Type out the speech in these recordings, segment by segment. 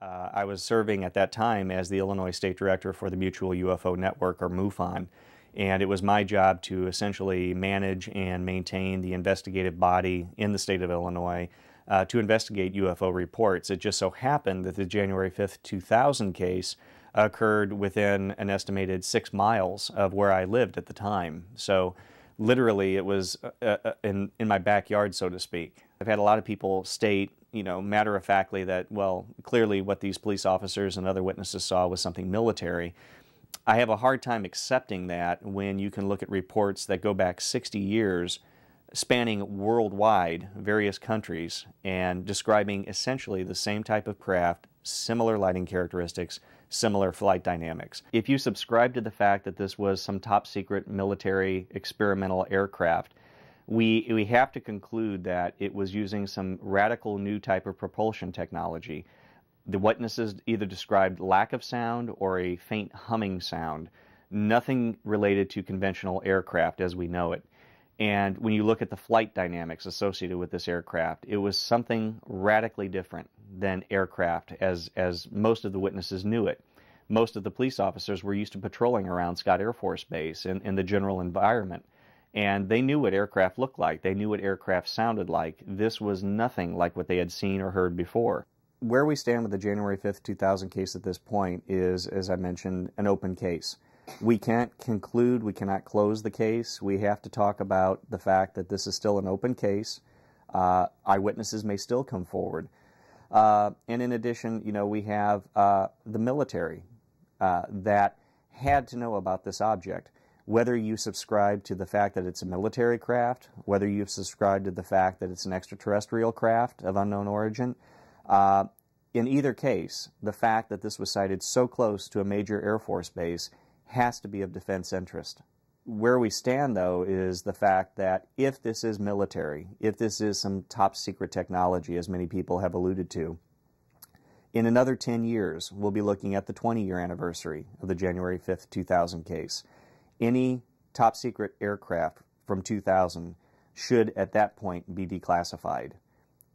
I was serving at that time as the Illinois State Director for the Mutual UFO Network, or MUFON, and it was my job to essentially manage and maintain the investigative body in the state of Illinois to investigate UFO reports. It just so happened that the January 5th, 2000 case occurred within an estimated 6 miles of where I lived at the time. So literally it was in my backyard, so to speak. I've had a lot of people state, matter-of-factly that, well, clearly what these police officers and other witnesses saw was something military. I have a hard time accepting that when you can look at reports that go back 60 years, spanning worldwide, various countries, and describing essentially the same type of craft, similar lighting characteristics, similar flight dynamics. If you subscribe to the fact that this was some top-secret military experimental aircraft, we have to conclude that it was using some radical new type of propulsion technology. The witnesses either described lack of sound or a faint humming sound, nothing related to conventional aircraft as we know it. And when you look at the flight dynamics associated with this aircraft, it was something radically different than aircraft as most of the witnesses knew it. Most of the police officers were used to patrolling around Scott Air Force Base in the general environment. And they knew what aircraft looked like. They knew what aircraft sounded like. This was nothing like what they had seen or heard before. Where we stand with the January 5th, 2000 case at this point is, as I mentioned, an open case. We can't conclude, we cannot close the case. We have to talk about the fact that this is still an open case. Eyewitnesses may still come forward. And in addition, we have the military that had to know about this object. Whether you subscribe to the fact that it's a military craft, whether you've subscribed to the fact that it's an extraterrestrial craft of unknown origin, in either case, the fact that this was sighted so close to a major Air Force base has to be of defense interest. Where we stand, though, is the fact that if this is military, if this is some top secret technology, as many people have alluded to, in another 10 years, we'll be looking at the 20-year anniversary of the January 5th, 2000 case. Any top secret aircraft from 2000 should at that point be declassified.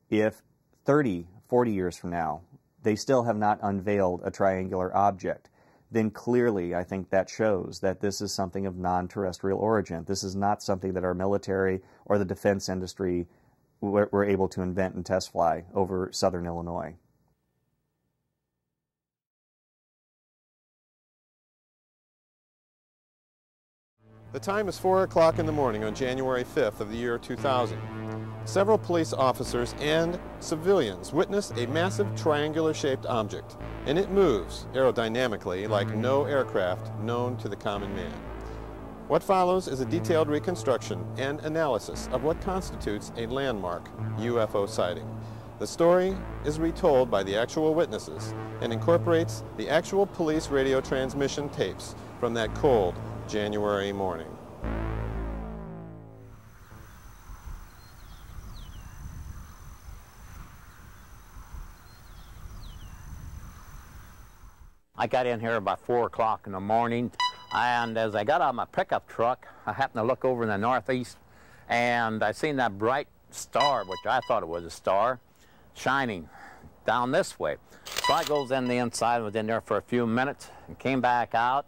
If 30, 40 years from now, they still have not unveiled a triangular object, then clearly I think that shows that this is something of non-terrestrial origin. This is not something that our military or the defense industry were able to invent and test fly over southern Illinois. The time is 4 o'clock in the morning on January 5th of the year 2000. Several police officers and civilians witnessed a massive triangular-shaped object, and it moves aerodynamically like no aircraft known to the common man. What follows is a detailed reconstruction and analysis of what constitutes a landmark UFO sighting. The story is retold by the actual witnesses and incorporates the actual police radio transmission tapes from that cold January morning. I got in here about 4 o'clock in the morning, and as I got out of my pickup truck, I happened to look over in the northeast, and I seen that bright star, which I thought it was a star, shining down this way. So I goes in the inside, was in there for a few minutes, and came back out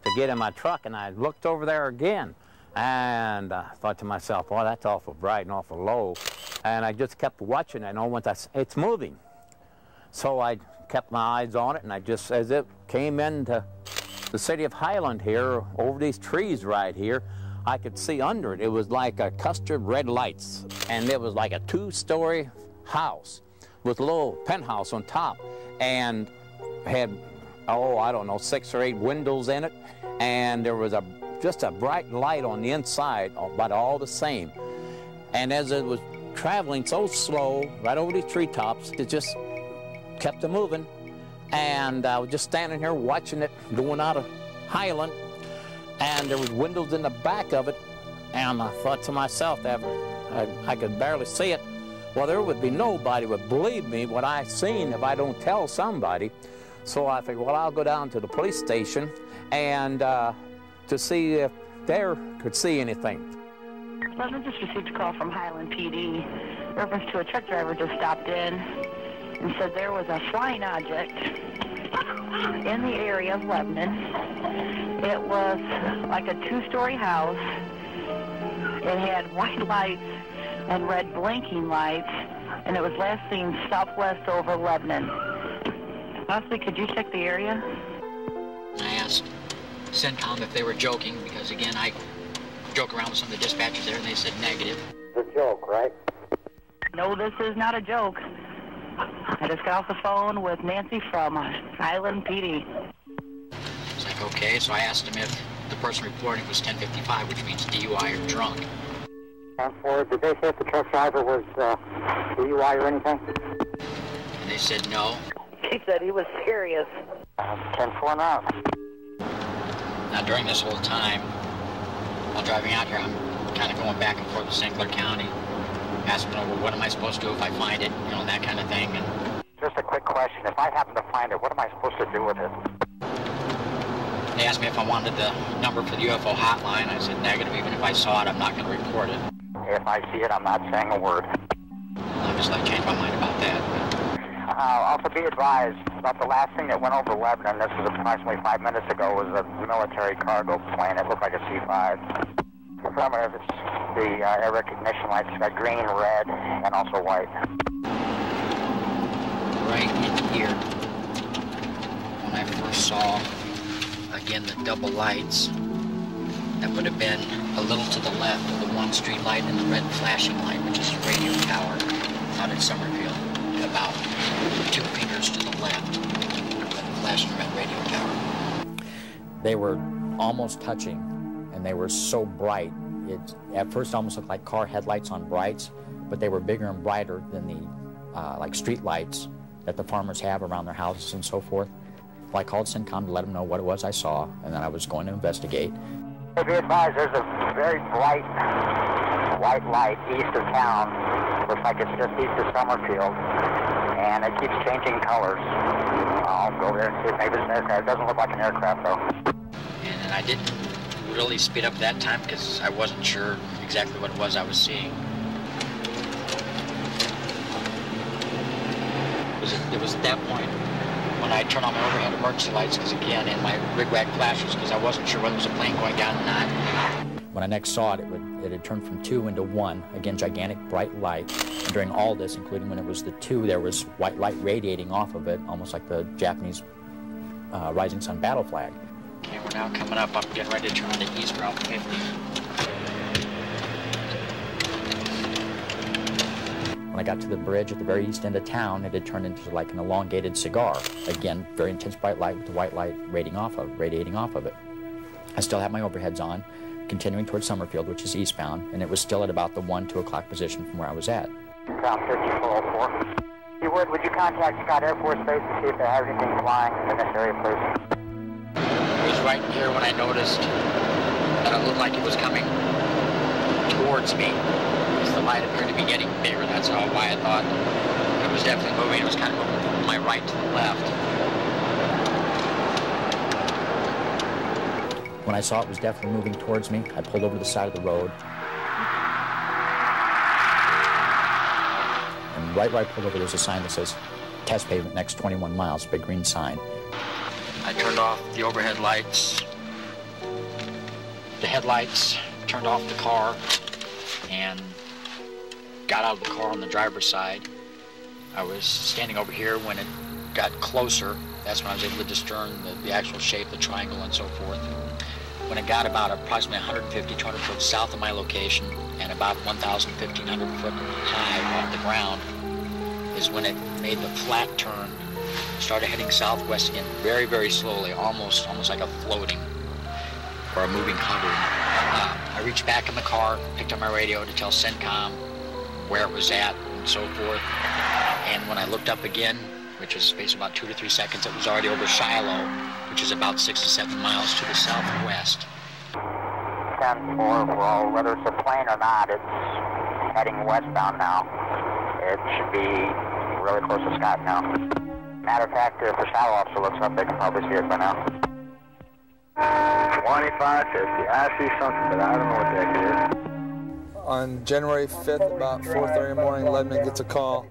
to get in my truck, and I looked over there again, and I thought to myself, oh, that's awful bright and awful low, and I just kept watching it, and I went, it's moving. So I kept my eyes on it, and I just, as it came into the city of Highland here, over these trees right here, I could see under it. It was like a custard red lights, and it was like a 2-story house with a little penthouse on top, and had, oh, I don't know, 6 or 8 windows in it, and there was just a bright light on the inside, but all the same. And as it was traveling so slow, right over these treetops, it just kept it moving. And I was just standing here watching it going out of Highland, and there was windows in the back of it, and I thought to myself, I could barely see it. Well, there would be nobody would believe me what I seen if I don't tell somebody. So I figured, well, I'll go down to the police station and to see if they could see anything. Well, I just received a call from Highland PD. Reference to a truck driver just stopped in. and said there was a flying object in the area of Lebanon. It was like a two-story house. It had white lights and red blinking lights, and it was last seen southwest over Lebanon. Possibly, could you check the area? I asked CENTCOM if they were joking, because again, I joke around with some of the dispatchers there, and they said negative. It's a joke, right? No, this is not a joke. I just got off the phone with Nancy from Island PD. It's like, okay, so I asked him if the person reporting was 1055, which means DUI or drunk. And for, did they say if the truck driver was DUI or anything? And they said no. He said he was serious. 10-4 now. Now, during this whole time, while driving out here, I'm kind of going back and forth with St. Clair County, asking, well, what am I supposed to do if I find it, you know, and that kind of thing. And just a quick question. If I happen to find it, what am I supposed to do with it? they asked me if I wanted the number for the UFO hotline. I said negative. Even if I saw it, I'm not going to report it. If I see it, I'm not saying a word. I just like changed my mind about that. Also be advised about the last thing that went over Lebanon, this was approximately 5 minutes ago, was a military cargo plane. It looked like a C-5. Confirm if it's the air recognition lights. It's got green, red, and also white. Right in here, when I first saw, again, the double lights, that would have been a little to the left of the one street light and the red flashing light, which is a radio tower out in Summerfield, about 2 fingers to the left of the flashing red radio tower. They were almost touching, and they were so bright. It at first almost looked like car headlights on brights, but they were bigger and brighter than the like street lights that the farmers have around their houses and so forth. Well, I called CENTCOM to let them know what it was I saw, and then I was going to investigate. Be advised, there's a very bright white light east of town. Looks like it's just east of Summerfield, and it keeps changing colors. I'll go there and see if maybe it's an aircraft. It doesn't look like an aircraft, though. And I didn't really speed up that time because I wasn't sure exactly what it was I was seeing. It was at that point when I turned on my overhead emergency lights, because again, and my rig-wag flashes, because I wasn't sure whether it was a plane going down or not. When I next saw it, it had turned from 2 into 1, again, gigantic bright light. And during all this, including when it was the 2, there was white light radiating off of it, almost like the Japanese rising sun battle flag. Okay, we're now coming up. I'm getting ready to turn into East Route 50. When I got to the bridge at the very east end of town, it had turned into like an elongated cigar. Again, very intense bright light with the white light radiating off of it. I still had my overheads on, continuing towards Summerfield, which is eastbound, and it was still at about the 1, 2 o'clock position from where I was at. Ground 5404. If you would you contact Scott Air Force Base to see if they have anything flying in this area, please? It was right here when I noticed that it looked like it was coming towards me. The light appeared to be getting bigger. That's why I thought it was definitely moving. It was kind of moving from my right to the left. When I saw it was definitely moving towards me, I pulled over to the side of the road. And right where I pulled over, there's a sign that says, test pavement next 21 miles, big green sign. I turned off the overhead lights, the headlights, turned off the car, and got out of the car on the driver's side. I was standing over here when it got closer. That's when I was able to discern the actual shape, the triangle, and so forth. When it got about approximately 150, 200 foot south of my location and about 1,000, 1,500 foot high off the ground is when it made the flat turn, started heading southwest again very, very slowly, almost like a floating or a moving hover. I reached back in the car, picked up my radio to tell CENTCOM where it was at and so forth. And when I looked up again, which was a space of about 2 to 3 seconds, it was already over Shiloh, which is about 6 to 7 miles to the southwest. 10-4, well, whether it's a plane or not, it's heading westbound now. It should be really close to Scott now. Matter of fact, if the shadow officer looks up, they can probably see it by now. 2550. I see something, but I don't know what the heck it is. On January 5th, about 4:30 in the morning, Lebanon gets a call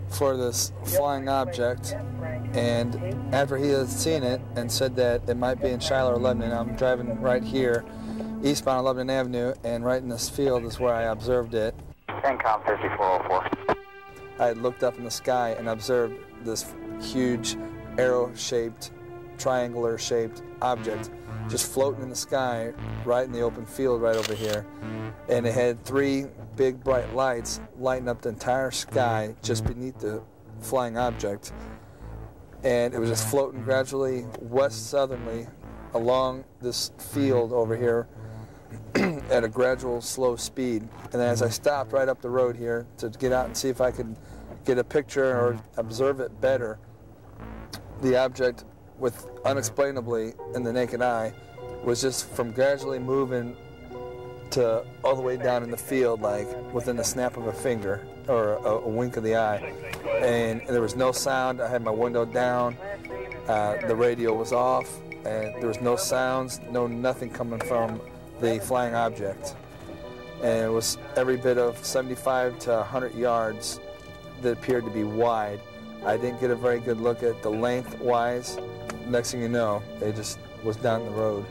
for this flying object, and after he had seen it and said that it might be in Shiloh or Lebanon, I'm driving right here, eastbound on Lebanon Avenue, and right in this field is where I observed it. CENTCOM 5404. I had looked up in the sky and observed this huge arrow-shaped, triangular-shaped object just floating in the sky right in the open field right over here. And it had 3 big bright lights lighting up the entire sky just beneath the flying object. And it was just floating gradually west-southerly along this field over here at a gradual, slow speed. And then as I stopped right up the road here to get out and see if I could get a picture or observe it better, the object, with unexplainably in the naked eye, was just from gradually moving to all the way down in the field, like within the snap of a finger or a wink of the eye. And there was no sound. I had my window down. The radio was off, and there was no sounds, nothing coming from the flying object. And it was every bit of 75 to 100 yards that appeared to be wide. I didn't get a very good look at the length-wise. Next thing you know, it just was down the road.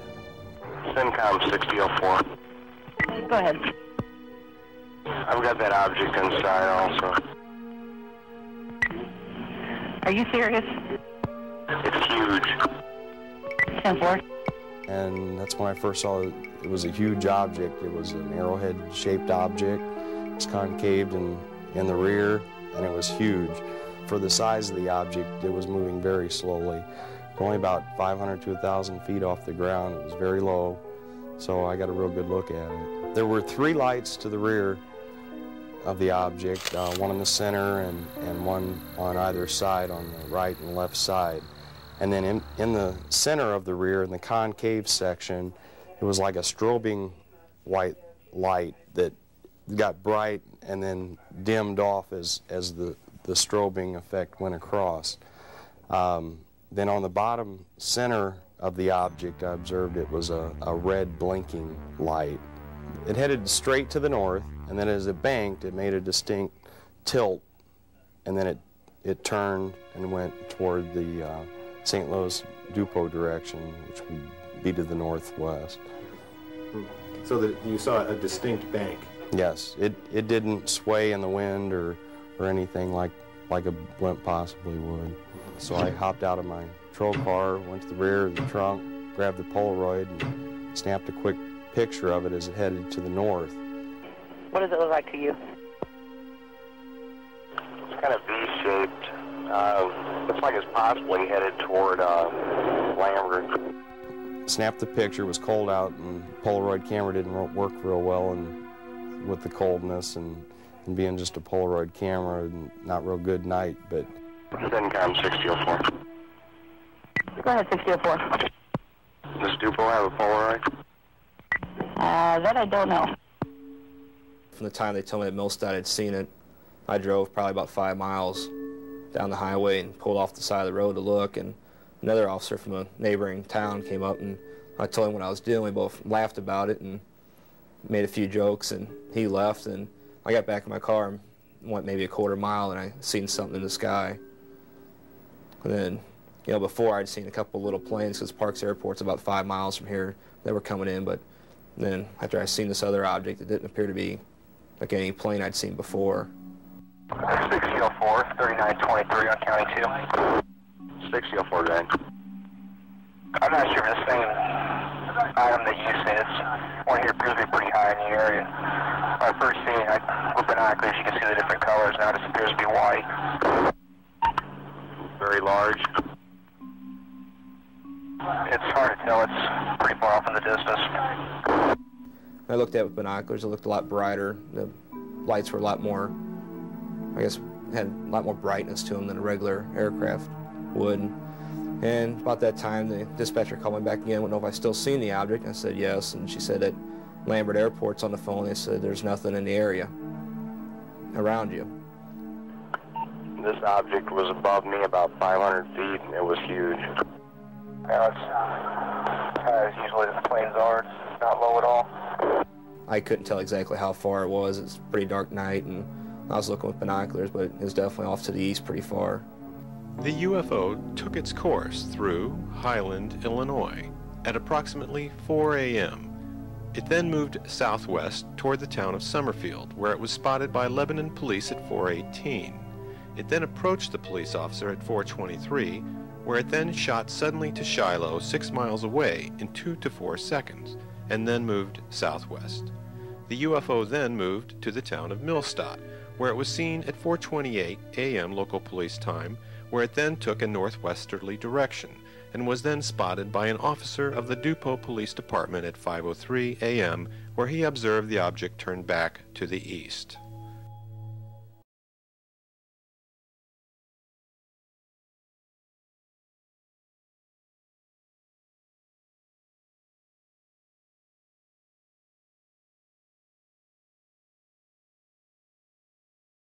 CENTCOM 6004. Go ahead. I've got that object inside also. Are you serious? It's huge. 10-4. And that's when I first saw it. It was a huge object. It was an arrowhead-shaped object. It was concaved in the rear, and it was huge. For the size of the object, it was moving very slowly. Only about 500 to 1,000 feet off the ground. It was very low, so I got a real good look at it. There were 3 lights to the rear of the object, one in the center and one on either side, on the right and left side. And then in the center of the rear, in the concave section, it was like a strobing white light that got bright and then dimmed off as the strobing effect went across. Then on the bottom center of the object, I observed it was a red blinking light. It headed straight to the north, and then as it banked, it made a distinct tilt, and then it turned and went toward the St. Louis depot direction, which would be to the northwest. So that you saw a distinct bank? Yes, it didn't sway in the wind or anything like a blimp possibly would. So I hopped out of my patrol car, went to the rear of the trunk, grabbed the Polaroid, and snapped a quick picture of it as it headed to the north. What does it look like to you? It's kind of V-shaped. Looks like it's possibly headed toward Lambert. Snapped the picture. It was cold out, and Polaroid camera didn't work real well, and with the coldness and being just a Polaroid camera, and not real good night, but... CENTCOM 6004. Go ahead, 6004. Does Dupo have a Polaroid? That I don't know. From the time they told me that Millstead had seen it, I drove probably about 5 miles down the highway and pulled off the side of the road to look, and another officer from a neighboring town came up, and I told him what I was doing. We both laughed about it and made a few jokes, and he left, and I got back in my car and went maybe a quarter mile, and I seen something in the sky. And then, you know, before I'd seen a couple little planes, because Parks Airport's about 5 miles from here. They were coming in, but then after I seen this other object, it didn't appear to be like any plane I'd seen before. 6004, 3923 on County 2. 6004, Dan. I'm not sure if this thing item that you said, it's one here appears to be pretty high in the area. When I first seen it, with binoculars, you can see the different colors. Now it just appears to be white. Very large. It's hard to tell. It's pretty far off in the distance. I looked at it with binoculars. It looked a lot brighter. The lights were a lot more, I guess, had a lot more brightness to them than a regular aircraft would. And about that time, the dispatcher called me back again. I didn't know if I still seen the object. I said yes, and she said that Lambert Airport's on the phone. They said there's nothing in the area around you. This object was above me about 500 feet, and it was huge. Now it's as usually the planes are. It's not low at all. I couldn't tell exactly how far it was. It's a pretty dark night, and I was looking with binoculars, but it was definitely off to the east pretty far. The UFO took its course through Highland, Illinois at approximately 4 a.m. It then moved southwest toward the town of Summerfield, where it was spotted by Lebanon police at 4:18. It then approached the police officer at 4:23, where it then shot suddenly to Shiloh 6 miles away in 2 to 4 seconds, and then moved southwest. The UFO then moved to the town of Millstadt, where it was seen at 4:28 a.m. local police time, where it then took a northwesterly direction, and was then spotted by an officer of the Dupont Police Department at 5:03 a.m., where he observed the object turn back to the east.